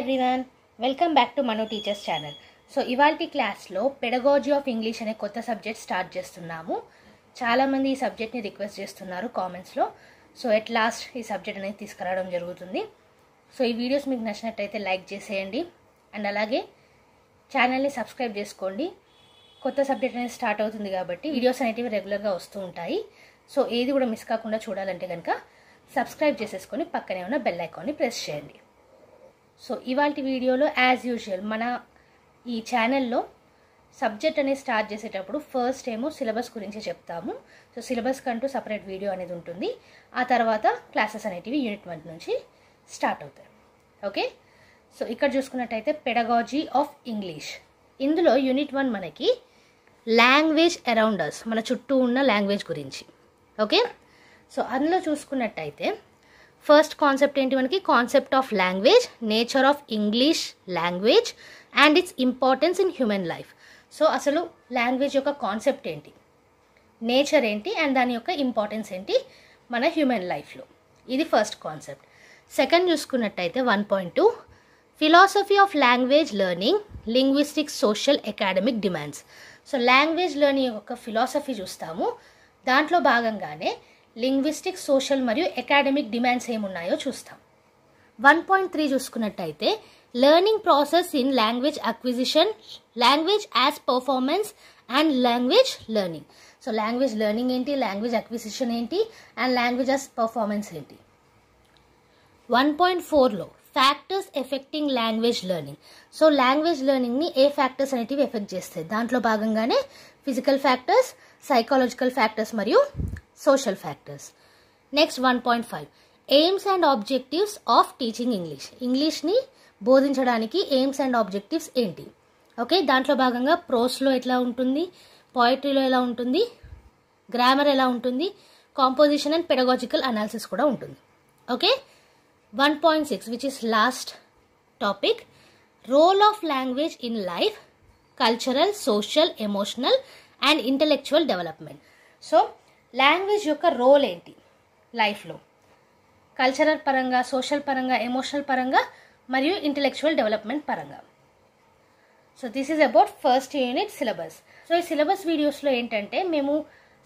Everyone, welcome back to Manu teachers channel. So ఇవాల్టి క్లాస్లో pedagogy of English అనే కొత్త సబ్జెక్ట్ స్టార్ట్ చేస్తున్నాము. చాలామంది ఈ సబ్జెక్ట్ని రిక్వెస్ట్ చేస్తున్నారు కామెంట్స్లో. సో ఎట్ లాస్ట్ ఈ సబ్జెక్ట్ అనేది తీసుకురావడం జరుగుతుంది. సో ఈ వీడియోస్ మీకు నచ్చినట్టయితే లైక్ చేసేయండి అండ్ అలాగే ఛానల్ని సబ్స్క్రైబ్ చేసుకోండి. కొత్త సబ్జెక్ట్ అనేది స్టార్ట్ అవుతుంది కాబట్టి వీడియోస్ అనేటివి రెగ్యులర్గా వస్తూ ఉంటాయి. సో ఏది కూడా మిస్ కాకుండా చూడాలంటే కనుక సబ్స్క్రైబ్ చేసేసుకొని పక్కనే ఉన్న బెల్ ఐకాన్ని ప్రెస్ చేయండి. సో ఇవాల్టి వీడియోలో యాజ్ యూజువల్ మన ఈ ఛానల్లో సబ్జెక్ట్ అనేది స్టార్ట్ చేసేటప్పుడు ఫస్ట్ ఏమో సిలబస్ గురించి చెప్తాము. సో సిలబస్ కంటూ సపరేట్ వీడియో అనేది ఉంటుంది. ఆ తర్వాత క్లాసెస్ అనేటివి యూనిట్ 1 నుంచి స్టార్ట్ అవుతాయి. ఓకే, సో ఇక్కడ చూసుకున్నట్టయితే పెడగాజీ ఆఫ్ ఇంగ్లీష్, ఇందులో యూనిట్ 1 మనకి లాంగ్వేజ్ అరౌండ్ అస్, మన చుట్టూ ఉన్న లాంగ్వేజ్ గురించి. ఓకే, సో అందులో చూసుకున్నట్టయితే ఫస్ట్ కాన్సెప్ట్ ఏంటి మనకి? Concept of language, nature of English language and its importance in human life. So అసలు లాంగ్వేజ్ యొక్క కాన్సెప్ట్ ఏంటి, నేచర్ ఏంటి అండ్ దాని యొక్క ఇంపార్టెన్స్ ఏంటి మన హ్యూమన్ లైఫ్లో, ఇది ఫస్ట్ కాన్సెప్ట్. సెకండ్ చూసుకున్నట్టయితే 1.2 philosophy of language learning, linguistics, social, academic demands. So language learning యొక్క ఫిలాసఫీ చూస్తాము. దాంట్లో భాగంగానే లింగ్విస్టిక్స్, సోషల్ మరియు అకాడమిక్ డిమాండ్స్ ఏమున్నాయో చూస్తాం. 1.3 చూసుకున్నట్టయితే learning process in language acquisition, language as performance and language learning. So language learning ఏంటి, లాంగ్వేజ్ అక్విజిషన్ ఏంటి అండ్ లాంగ్వేజ్ యాజ్ పర్ఫార్మెన్స్ ఏంటి. 1.4లో factors affecting language learning. So language లెర్నింగ్ని ఏ ఫ్యాక్టర్స్ అనేటివి ఎఫెక్ట్ చేస్తాయి, దాంట్లో భాగంగానే ఫిజికల్ ఫ్యాక్టర్స్, సైకాలజికల్ ఫ్యాక్టర్స్ మరియు social factors. Next 1.5 aims and objectives of teaching English. ఇంగ్లీష్ని బోధించడానికి ఎయిమ్స్ అండ్ ఆబ్జెక్టివ్స్ ఏంటి? ఓకే, దాంట్లో భాగంగా ప్రోస్లో ఎట్లా ఉంటుంది, పోయిటరీలో ఎలా ఉంటుంది, గ్రామర్ ఎలా ఉంటుంది, కాంపోజిషన్ అండ్ పెడగాజికల్ అనాలిసిస్ కూడా ఉంటుంది. Okay, 1.6 which is last topic, role of language in life, cultural, social, emotional and intellectual development. So language యొక్క రోల్ ఏంటి లైఫ్లో, కల్చరల్ పరంగా, సోషల్ పరంగా, ఎమోషనల్ పరంగా మరియు ఇంటలెక్చువల్ డెవలప్మెంట్ పరంగా. So this is about first unit syllabus. So ఈ syllabus వీడియోస్లో ఏంటంటే మేము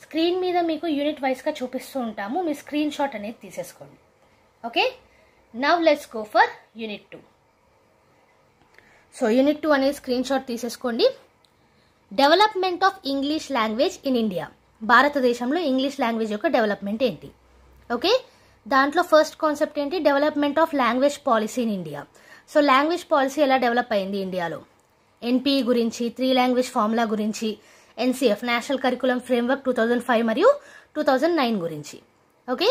స్క్రీన్ మీద మీకు యూనిట్ వైజ్గా చూపిస్తూ ఉంటాము, మీ స్క్రీన్ షాట్ అనేది తీసేసుకోండి. Okay, now let's go for unit 2. So unit 2 అనేది స్క్రీన్ షాట్ తీసేసుకోండి. Development of English language in India, భారతదేశంలో ఇంగ్లీష్ లాంగ్వేజ్ యొక్క డెవలప్మెంట్ ఏంటి. ఓకే, దాంట్లో ఫస్ట్ కాన్సెప్ట్ ఏంటి, development of language policy in India. So language policy ఎలా develop అయింది ఇండియాలో, ఎన్పిఈ గురించి, 3 లాంగ్వేజ్ ఫార్ములా గురించి, ఎన్సిఎఫ్ నేషనల్ కరికులం ఫ్రేమ్వర్క్ 2005 మరియు 2009 గురించి. ఓకే,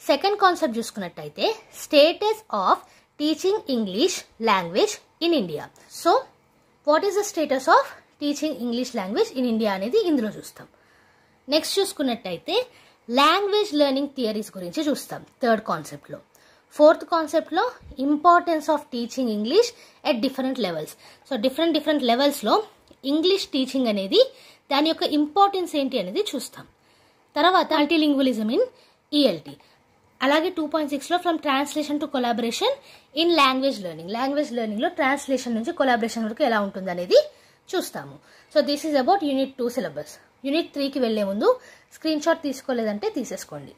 సెకండ్ కాన్సెప్ట్ చూసుకున్నట్టయితే status of teaching English language in India. So what is the status of teaching English language in India అనేది ఇందులో చూస్తాం. నెక్స్ట్ చూసుకున్నట్టయితే లాంగ్వేజ్ లెర్నింగ్ థియరీస్ గురించి చూస్తాం థర్డ్ కాన్సెప్ట్లో. ఫోర్త్ కాన్సెప్ట్లో importance of teaching English at different levels. So different లెవెల్స్లో English teaching అనేది దాని యొక్క ఇంపార్టెన్స్ ఏంటి అనేది చూస్తాం. తర్వాత మల్టీలింగ్వలిజం ఇన్ ఈఎల్టీ. అలాగే 2.6లో from translation to collaboration in language learning. Language లెర్నింగ్లో ట్రాన్స్లేషన్ నుంచి కొలాబరేషన్ వరకు ఎలా ఉంటుంది అనేది చూస్తాము. So this is about unit 2 syllabus. Unit 3కి వెళ్లే ముందు స్క్రీన్ షాట్ తీసుకోలేదంటే తీసేసుకోండి.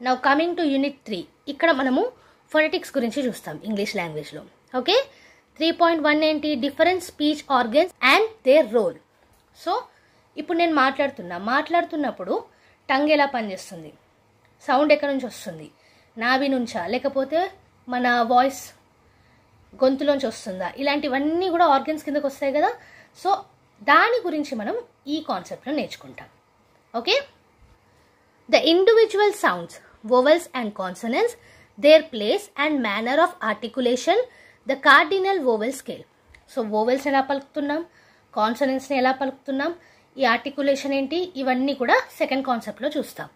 నౌ కమింగ్ టు యూనిట్ 3, ఇక్కడ మనము ఫొనెటిక్స్ గురించి చూస్తాం ఇంగ్లీష్ లాంగ్వేజ్లో. ఓకే, 3.1 ఏంటి, different speech organs and their role. So ఇప్పుడు నేను మాట్లాడుతున్నప్పుడు టంగ్ ఎలా పనిచేస్తుంది, సౌండ్ ఎక్కడి నుంచి వస్తుంది, నాభి నుంచా లేకపోతే మన వాయిస్ గొంతులోంచి వస్తుందా, ఇలాంటివన్నీ కూడా ఆర్గన్స్ కిందకు వస్తాయి కదా. సో దాని గురించి మనం ఈ కాన్సెప్ట్లో నేర్చుకుంటాం. Okay, the individual sounds, vowels and consonants, their place and manner of articulation, the cardinal vowel scale. So వోవెల్స్ని ఎలా పలుకుతున్నాం, కాన్సనెంట్స్ని ఎలా పలుకుతున్నాం, ఈ ఆర్టికులేషన్ ఏంటి, ఇవన్నీ కూడా సెకండ్ కాన్సెప్ట్లో చూస్తాం.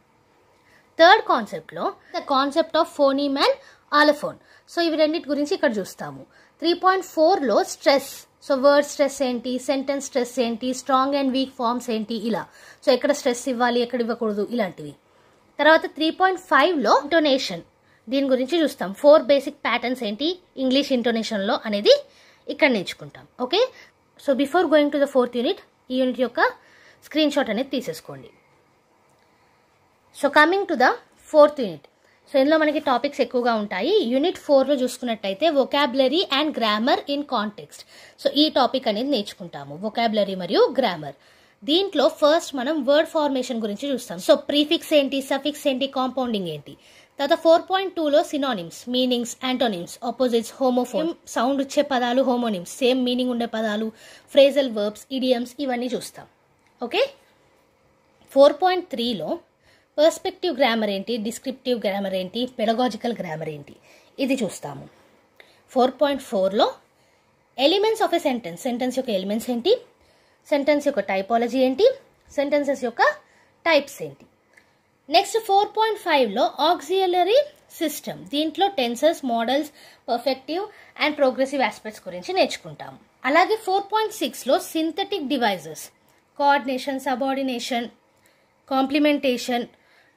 థర్డ్ కాన్సెప్ట్లో the concept of phoneme and allophone. So ఇవి రెండింటి గురించి ఇక్కడ చూస్తాము. 3.4లో స్ట్రెస్. సో వర్డ్ స్ట్రెస్ ఏంటి, సెంటెన్స్ స్ట్రెస్ ఏంటి, స్ట్రాంగ్ అండ్ వీక్ ఫార్మ్స్ ఏంటి, ఇలా. సో ఎక్కడ స్ట్రెస్ ఇవ్వాలి, ఎక్కడ ఇవ్వకూడదు, ఇలాంటివి. తర్వాత 3.5లో ఇంటోనేషన్, దీని గురించి చూస్తాం. 4 బేసిక్ ప్యాటర్న్స్ ఏంటి ఇంగ్లీష్ ఇంటోనేషన్లో అనేది ఇక్కడ నేర్చుకుంటాం. Okay, so before going to the 4th unit, ఈ యూనిట్ యొక్క స్క్రీన్ షాట్ అనేది తీసేసుకోండి. So coming to the 4th unit, so ఇందులో మనకి టాపిక్స్ ఎక్కువగా ఉంటాయి. యూనిట్ 4లో చూసుకున్నట్టయితే vocabulary and grammar in context. So ఈ టాపిక్ అనేది నేర్చుకుంటాము, వొకాబులరీ మరియు గ్రామర్. దీంట్లో ఫస్ట్ మనం వర్డ్ ఫార్మేషన్ గురించి చూస్తాం. సో ప్రీఫిక్స్ ఏంటి, సఫిక్స్ ఏంటి, కాంపౌండింగ్ ఏంటి. తర్వాత 4.2లో synonyms, meanings, antonyms, opposites, homophone, sound వచ్చే పదాలు, హోమోనిమ్స్, సేమ్ మీనింగ్ ఉండే పదాలు, ఫ్రేజల్ వర్బ్స్, ఇడియమ్స్, ఇవన్నీ చూస్తాం. ఓకే, 4.3లో పర్స్పెక్టివ్ గ్రామర్ ఏంటి, డిస్క్రిప్టివ్ గ్రామర్ ఏంటి, పెడగాజికల్ గ్రామర్ ఏంటి, ఇది చూస్తాము. 4.4లో elements of a sentence, sentence యొక్క ఎలిమెంట్స్ ఏంటి, సెంటెన్స్ యొక్క టైపాలజీ ఏంటి, సెంటెన్సెస్ యొక్క టైప్స్ ఏంటి. నెక్స్ట్ 4.5లో ఆక్సిలరీ సిస్టమ్, దీంట్లో tenses, modals, perfective and progressive aspects గురించి నేర్చుకుంటాము. అలాగే 4.6లో synthetic devices, coordination, subordination, complementation,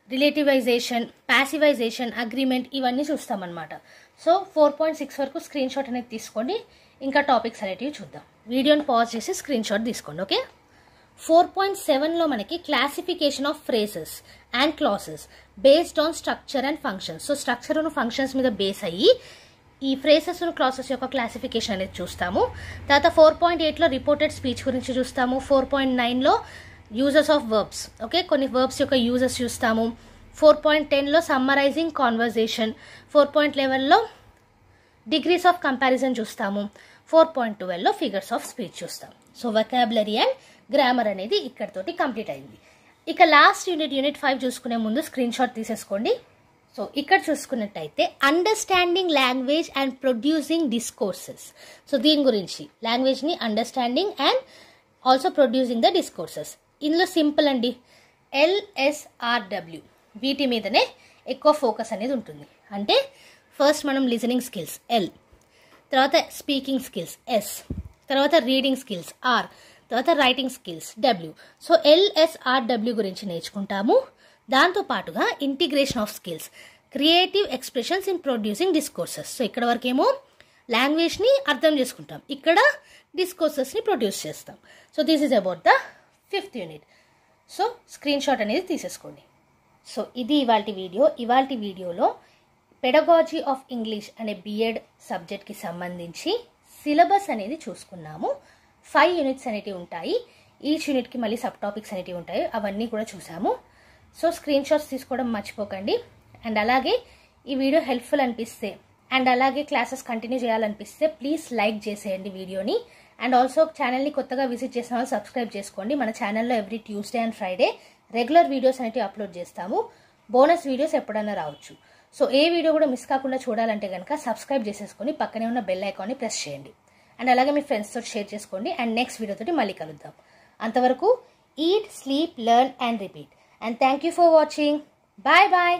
relativisation, passivisation, agreement, ఇవన్నీ చూస్తామన్నమాట. సో 4.6 వరకు స్క్రీన్ షాట్ అనేది తీసుకోండి. ఇంకా టాపిక్స్ అనేటివి చూద్దాం. వీడియోని పాజ్ చేసి స్క్రీన్ షాట్ తీసుకోండి. ఓకే, 4.7లో మనకి classification of phrases and classes based on structure and functions. So structure functions మీద బేస్ అయ్యి ఈ ఫ్రేజెస్ క్లాసెస్ యొక్క క్లాసిఫికేషన్ అనేది చూస్తాము. తర్వాత 4.8లో రిపోర్టెడ్ స్పీచ్ గురించి చూస్తాము. 4.9లో యూజెస్ ఆఫ్ వర్బ్స్, ఓకే, కొన్ని వర్బ్స్ యొక్క యూజెస్ చూస్తాము. 4.10లో సమ్మరైజింగ్ కాన్వర్జేషన్. 4.11లో డిగ్రీస్ ఆఫ్ కంపారిజన్ చూస్తాము. 4.12లో ఫిగర్స్ ఆఫ్ స్పీచ్ చూస్తాం. సో వొకాబులరీ అండ్ గ్రామర్ అనేది ఇక్కడతోటి కంప్లీట్ అయింది. ఇక లాస్ట్ యూనిట్ 5 చూసుకునే ముందు స్క్రీన్ షాట్ తీసేసుకోండి. సో ఇక్కడ చూసుకున్నట్టయితే understanding language and producing discourses. So దీని గురించి లాంగ్వేజ్ని understanding and also producing the discourses. ఇందులో సింపుల్ అండి, LSRW వీటి మీదనే ఎక్కువ ఫోకస్ అనేది ఉంటుంది. అంటే ఫస్ట్ మనం లిజనింగ్ స్కిల్స్ L, తర్వాత స్పీకింగ్ స్కిల్స్ S, తర్వాత రీడింగ్ స్కిల్స్ R, తర్వాత writing skills W. So LSRW గురించి నేర్చుకుంటాము. దాంతోపాటుగా integration of skills, creative expressions in producing discourses. So ఇక్కడ వరకేమో లాంగ్వేజ్ని అర్థం చేసుకుంటాం, ఇక్కడ డిస్కోర్సెస్ని ప్రొడ్యూస్ చేస్తాం. So this is about the 5th unit. So screen shot అనేది తీసేసుకోండి. సో ఇది ఇవాల్టి వీడియోలో పెడగాజీ ఆఫ్ ఇంగ్లీష్ అనే బిఎడ్ సబ్జెక్ట్కి సంబంధించి సిలబస్ అనేది చూసుకున్నాము. 5 యూనిట్స్ అనేటివి ఉంటాయి. ఈచ్ యూనిట్కి మళ్ళీ సబ్ టాపిక్స్ అనేటివి ఉంటాయి, అవన్నీ కూడా చూసాము. సో స్క్రీన్ షాట్స్ తీసుకోవడం మర్చిపోకండి. అండ్ అలాగే ఈ వీడియో హెల్ప్ఫుల్ అనిపిస్తే అండ్ అలాగే క్లాసెస్ కంటిన్యూ చేయాలనిపిస్తే ప్లీజ్ లైక్ చేసేయండి వీడియోని. అండ్ ఆల్సో ఛానల్ని కొత్తగా విజిట్ చేసిన వాళ్ళు సబ్స్క్రైబ్ చేసుకోండి. మన ఛానల్లో every Tuesday and Friday regular videos అనేవి అప్లోడ్ చేస్తాము. బోనస్ వీడియోస్ ఎప్పుడన్నా రావచ్చు. సో ఏ వీడియో కూడా మిస్ కాకుండా చూడాలంటే కనుక సబ్స్క్రైబ్ చేసేసుకొని పక్కనే ఉన్న బెల్ ఐకాన్ని ప్రెస్ చేయండి. అండ్ అలాగే మీ ఫ్రెండ్స్తో షేర్ చేసుకోండి. అండ్ నెక్స్ట్ వీడియోతోటి మళ్ళీ కలుద్దాం. అంతవరకు eat, sleep, learn and repeat. And thank you for watching. Bye bye.